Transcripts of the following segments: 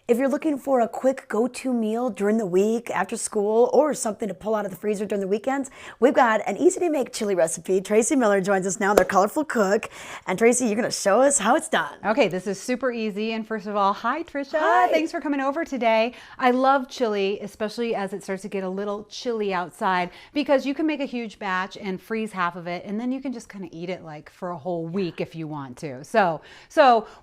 If you're looking for a quick go-to meal during the week, after school, or something to pull out of the freezer during the weekends, we've got an easy-to-make chili recipe. Tracy Miller joins us now, their colorful cook. And Tracy, you're going to show us how it's done. Okay, this is super easy. And first of all, hi, Trisha. Hi. Thanks for coming over today. I love chili, especially as it starts to get a little chilly outside, because you can make a huge batch and freeze half of it, and then you can just kind of eat it like for a whole week if you want to. So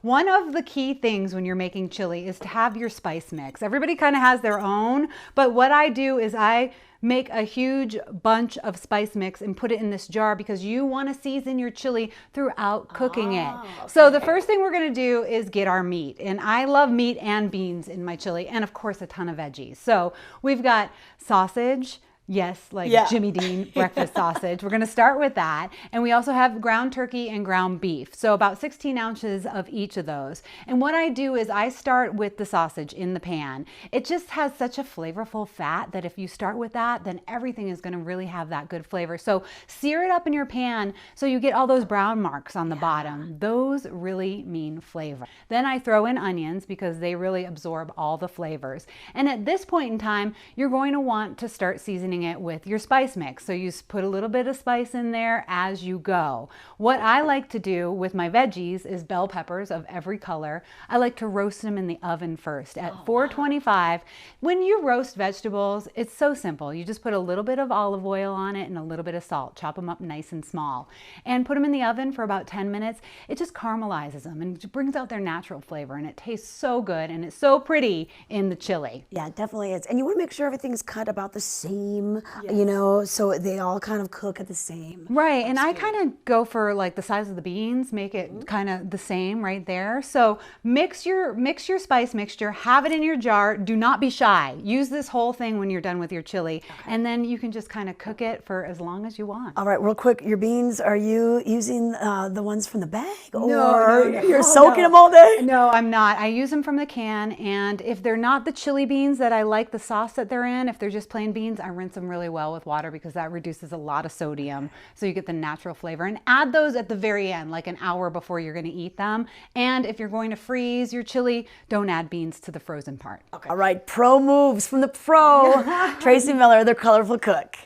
one of the key things when you're making chili is to have your spice mix. Everybody kind of has their own, but what I do is I make a huge bunch of spice mix and put it in this jar because you want to season your chili throughout cooking it. Okay. So the first thing we're going to do is get our meat. And I love meat and beans in my chili, and of course a ton of veggies. So we've got sausage. Yes, like Jimmy Dean breakfast sausage. We're going to start with that. And we also have ground turkey and ground beef. So about 16 ounces of each of those. And what I do is I start with the sausage in the pan. It just has such a flavorful fat that if you start with that, then everything is going to really have that good flavor. So sear it up in your pan so you get all those brown marks on the bottom. Those really mean flavor. Then I throw in onions because they really absorb all the flavors. And at this point in time, you're going to want to start seasoning it with your spice mix. So you put a little bit of spice in there as you go. What I like to do with my veggies is bell peppers of every color. I like to roast them in the oven first at 425. When you roast vegetables, it's so simple. You just put a little bit of olive oil on it and a little bit of salt. Chop them up nice and small and put them in the oven for about 10 minutes. It just caramelizes them and brings out their natural flavor, and it tastes so good and it's so pretty in the chili. Yeah, it definitely is. And you want to make sure everything's cut about the same, you know, so they all kind of cook at the same. Right, and I kind of go for like the size of the beans, make it kind of the same right there. So mix your spice mixture, have it in your jar. Do not be shy. Use this whole thing when you're done with your chili, and then you can just kind of cook it for as long as you want. All right, real quick, your beans, are you using the ones from the bag? Or No. you're soaking them all day? No, I'm not. I use them from the can, and if they're not the chili beans that I like the sauce that they're in, if they're just plain beans, I rinse them really well with water because that reduces a lot of sodium, so you get the natural flavor. And add those at the very end, like an hour before you're going to eat them. And if you're going to freeze your chili, don't add beans to the frozen part. Okay. All right, pro moves from the pro, Tracy Miller, the colorful cook.